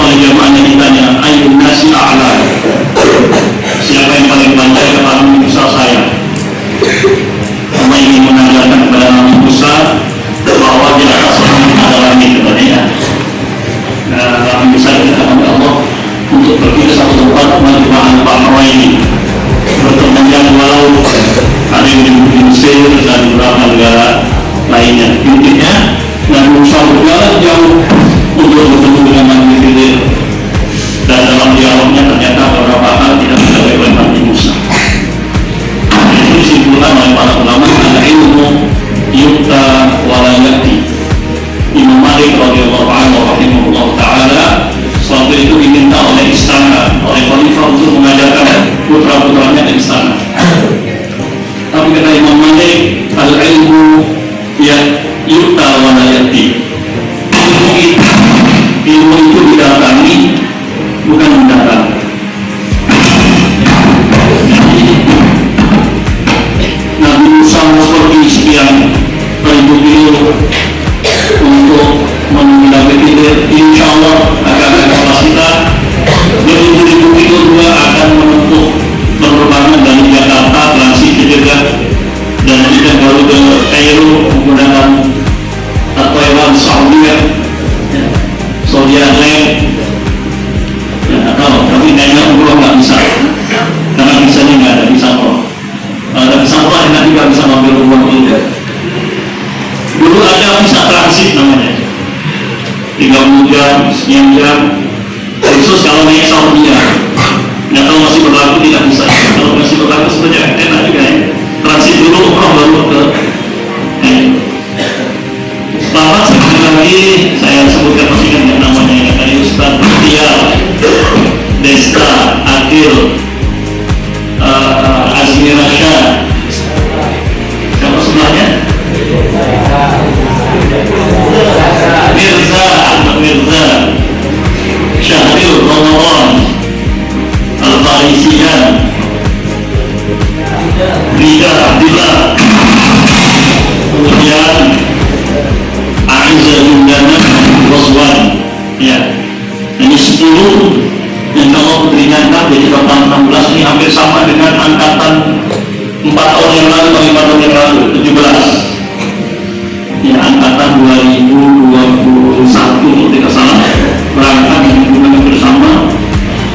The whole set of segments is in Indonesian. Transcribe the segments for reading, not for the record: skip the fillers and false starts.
oleh jamaahnya ditanya, ayyun nasi a'la, siapa yang paling pandai kepada Nabi Musa? Saya. Allah ingin menandakan kepada Nabi Musa bahwa di atas langit ada langit katanya. Nah, Nabi Musa dikatakan oleh Allah untuk pergi ke satu tempat majma'al bahrain, pertemuan laut, ada yang di Mesir dan beberapa negara lainnya. Intinya Nabi Musa berjalan jauh untuk bertemu dengan Nabi Khidir, dan dalam dialognya ternyata beberapa hal tidak dicapai oleh Nabi Musa. Itu disimpulkan oleh para ulama, al-ilmu yukta wala yati. Imam Malik radhiyallahu anhu rahimahullah ta'ala suatu itu diminta oleh istana, oleh khalifah untuk mengajarkan putra-putranya ke istana. Tapi kata Imam Malik, al-ilmu ya yukta wala yati. Ilmu itu didatangi, bukan mendatang. Nabi Musa seperti sekian ribu kilo untuk menemui Khidir, insya Allah akan ada kapasitas beribu-ribu kilo juga akan menempuh penerbangan dari Jakarta transit ke Jeddah dan kita baru ke Kairo menggunakan Taiwan Saudi Airlines atau tapi kayaknya umroh nggak bisa karena visanya nggak ada, bisa umroh. Kalau ada bisa umroh enak juga bisa ngambil umroh dulu. Dulu ada visa transit namanya 30 jam, sekian jam, khusus kalau naik Saudi ya. Nggak tahu masih berlaku tidak bisa. Kalau masih berlaku sebenarnya enak juga ya. Transit dulu umroh baru ke selamat sekali lagi saya sebutkan masih ingat namanya ya, tadi Ustaz Tiar Desta Adil Azmi Rasha, siapa sebelahnya? Mirza Ahmad Mirza, Syahril Ramadan Al-Farisian, Rida Abdillah, kemudian Aiza Yundana Roswan, ya. Ini 10 yang kalau putrinya jadi total 16, ini hampir sama dengan angkatan 4 tahun yang lalu atau 5 tahun yang lalu, 17 ya, angkatan 2021 tidak salah, berangkat dengan bersama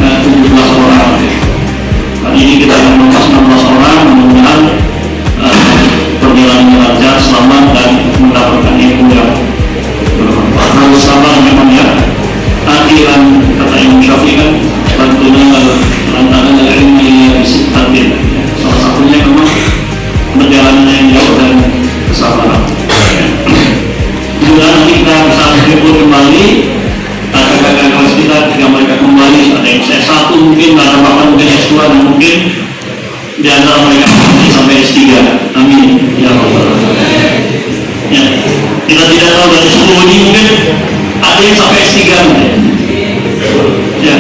17 orang. Kali ini kita akan membahas 16 orang, mudah-mudahan perjalanannya lancar, selamat dan mendapatkan ilmu yang bermanfaat. Harus sabar memang ya. Akhiran kata Imam Syafi'i kan tentunya lantaran ilmu yang disitatin. Salah satunya memang perjalanannya yang jauh dan kesabaran. Mudah-mudahan kita bisa menghibur kembali kakak-kakak kelas kita jika mereka kembali, ada yang S1 mungkin, ada bahkan mungkin S2 dan mungkin di antara mereka sampai S3. Amin ya Allah. Ya, kita tidak tahu dari 10 ini mungkin ada yang sampai S3 mungkin. Ya,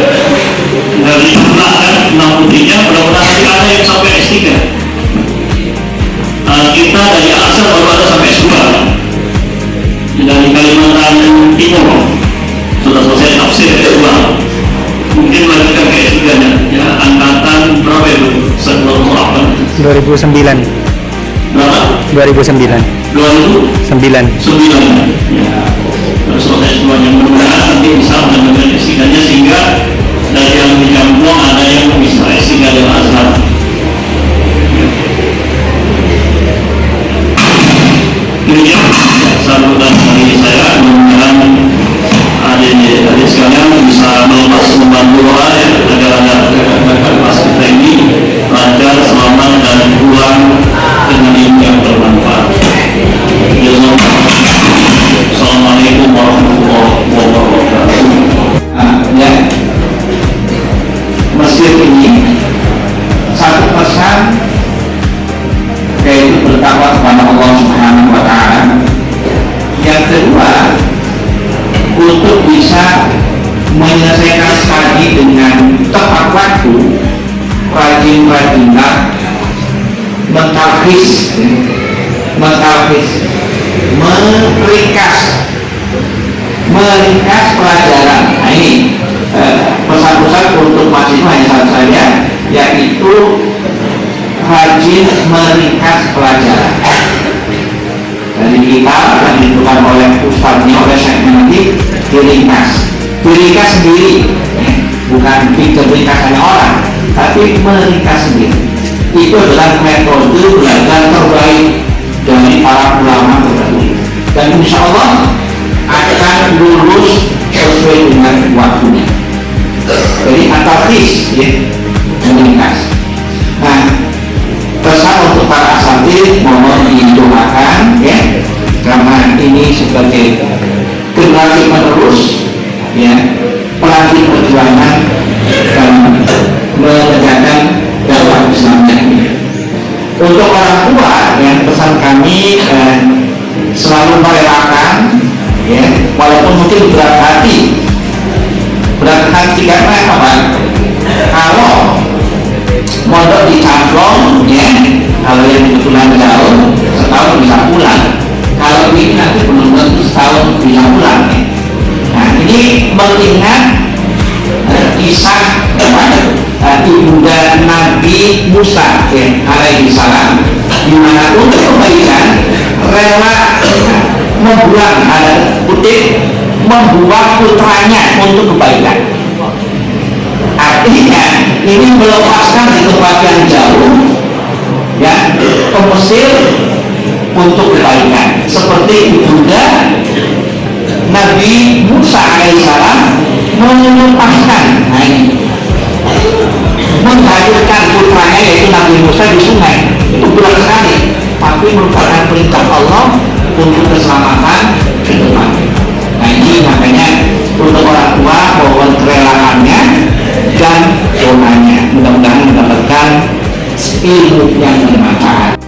dari jumlah kan 63, mudah-mudahan ada yang sampai S3. Kita dari Al-Azhar baru ada sampai S2. Dari Kalimantan Timur sudah selesai tafsir S2. Mungkin melanjutkan ke S3 nya. Ya, angkatan berapa itu? 2009. Berapa? 2009. 2009. Ya. Terus selesai semuanya, mudah-mudahan nanti bisa melanjutkan S3 nya sehingga dari yang dicampur ada yang bisa S3 dari Al-Azhar. Demikian sambutan dari saya, mudah-mudahan adik-adik sekalian bisa melepas membantu doa ya, agar ada kelas kita ini lancar, selamat dan pulang dengan ilmu yang bermanfaat. Assalamualaikum warahmatullahi wabarakatuh. Ya, masjid ini satu pesan yaitu bertakwa kepada Allah Subhanahu wa Ta'ala. Yang kedua, untuk bisa menyelesaikan studi dengan tepat waktu, rajin-rajinlah mentalkis, meringkas pelajaran. Nah ini pesan-pesan untuk mahasiswa yang saya, yaitu rajin meringkas pelajaran. Jadi kita akan ditentukan oleh ustadznya, oleh segmennya, diringkas sendiri, bukan ringkasannya orang, tapi meringkas sendiri. Itu adalah metode belajar terbaik dari para ulama terdahulu, dan insya Allah akan lulus sesuai dengan waktunya. Jadi atatis, ya, meringkas. Nah, pesan untuk para asatidz mohon didoakan, ya, karena ini sebagai generasi penerus, ya, pelantik perjuangan dan menegakkan dakwah Islam ini. Untuk orang tua, ya, pesan kami selalu merelakan, ya, walaupun mungkin berat hati karena apa? Kalau mondok di Camplong, ya, kalau yang kebetulan jauh setahun bisa pulang. Kalau ini nanti belum tentu setahun bisa pulang, ya. Nah, ini mengingat kisah ibunda Nabi Musa, ya, alaihi salam, di mana untuk kebaikan rela membuang, ada kutip, membuang putranya untuk kebaikan. Artinya ini melepaskan di tempat yang jauh, ya, ke Mesir untuk kebaikan, seperti ibunda Nabi Musa alaihissalam melepaskan, nah ini, menghanyutkan putranya yaitu Nabi Musa di sungai. Itu berat sekali, tapi merupakan perintah Allah untuk keselamatan ke depan. Nah ini makanya untuk orang tua mohon kerelaannya dan doanya, mudah-mudahan mendapatkan ilmu yang bermanfaat.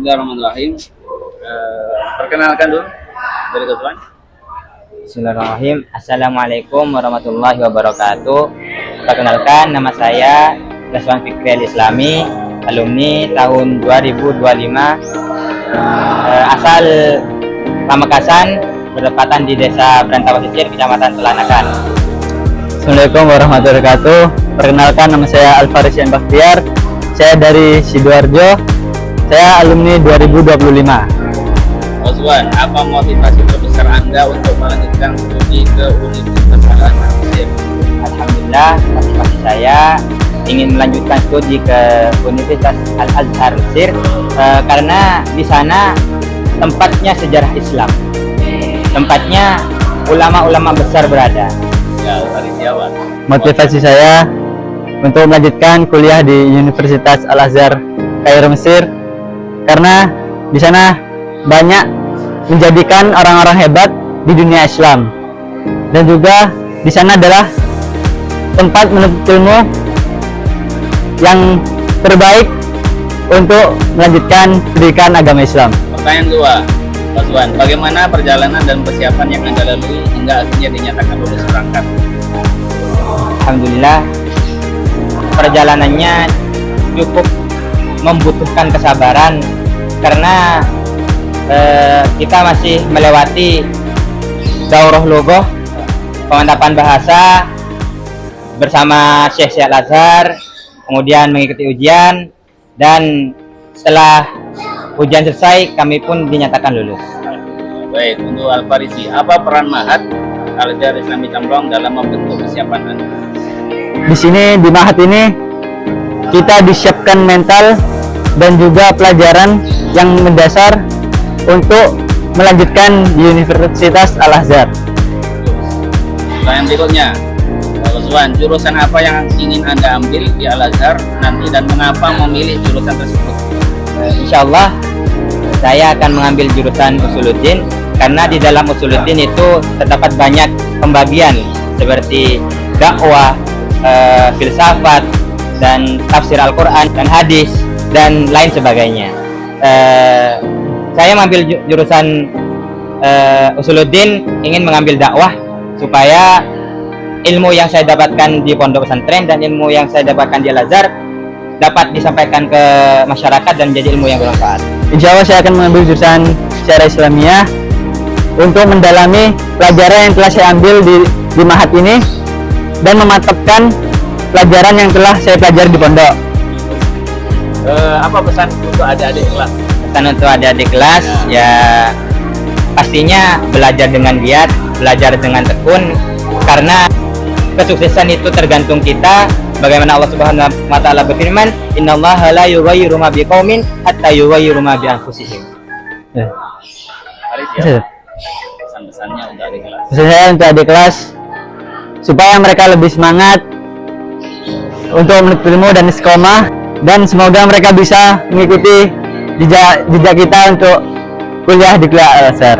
Bismillahirrahmanirrahim. Perkenalkan dulu dari Ketuan. Bismillahirrahmanirrahim. Assalamualaikum warahmatullahi wabarakatuh. Perkenalkan, nama saya Raswan Fikri Al-Islami, alumni tahun 2025, asal Pamekasan, bertepatan di Desa Berantawa Sisir, Kecamatan Telanakan. Assalamualaikum warahmatullahi wabarakatuh. Perkenalkan, nama saya Alfarisian Bakhtiar. Saya dari Sidoarjo. Saya alumni 2025. Oswan, apa motivasi terbesar Anda untuk melanjutkan studi ke Universitas Al-Azhar Mesir? Alhamdulillah, motivasi saya ingin melanjutkan studi ke Universitas Al-Azhar Mesir karena di sana tempatnya sejarah Islam, tempatnya ulama-ulama besar berada. Ya, dari Jawa. Motivasi saya untuk melanjutkan kuliah di Universitas Al-Azhar Kairo Mesir karena di sana banyak menjadikan orang-orang hebat di dunia Islam, dan juga di sana adalah tempat menuntut ilmu yang terbaik untuk melanjutkan pendidikan agama Islam. Pertanyaan kedua, Mas Wan, bagaimana perjalanan dan persiapan yang Anda lalui hingga akhirnya dinyatakan lulus berangkat? Alhamdulillah, perjalanannya cukup membutuhkan kesabaran karena kita masih melewati daurah logoh, pemantapan bahasa bersama Syekh Al-Azhar, kemudian mengikuti ujian, dan setelah ujian selesai kami pun dinyatakan lulus. Baik, untuk Al-Farisi, apa peran Ma'had Al-Azhar Islami Camblong dalam membentuk kesiapan Anda? Di sini di Ma'had ini kita disiapkan mental dan juga pelajaran yang mendasar untuk melanjutkan di Universitas Al-Azhar. Pertanyaan berikutnya, Mas Wan, jurusan apa yang ingin Anda ambil di Al-Azhar nanti dan mengapa memilih jurusan tersebut? Insya Allah saya akan mengambil jurusan Usuluddin karena di dalam Usuluddin itu terdapat banyak pembagian seperti dakwah, filsafat, dan tafsir Al-Quran dan hadis dan lain sebagainya. Saya mengambil jurusan Usuluddin ingin mengambil dakwah supaya ilmu yang saya dapatkan di pondok pesantren dan ilmu yang saya dapatkan di Al-Azhar dapat disampaikan ke masyarakat dan menjadi ilmu yang bermanfaat. Insya Allah saya akan mengambil jurusan Syariah Islamiyah untuk mendalami pelajaran yang telah saya ambil di Ma'had ini dan memantapkan pelajaran yang telah saya pelajari di pondok. Apa pesan untuk adik-adik kelas? Pesan untuk adik-adik kelas ya pastinya belajar dengan giat, belajar dengan tekun, karena kesuksesan itu tergantung kita. Bagaimana Allah Subhanahu wa taala berfirman, "Innallaha la yughayyiru ma biqaumin hatta yughayyiru ma bi anfusihim." Ya. Haris, ya? Pesan-pesannya untuk adik kelas. Pesan saya untuk adik kelas supaya mereka lebih semangat untuk menuntut ilmu dan istiqomah, dan semoga mereka bisa mengikuti jejak kita untuk kuliah di Al-Azhar.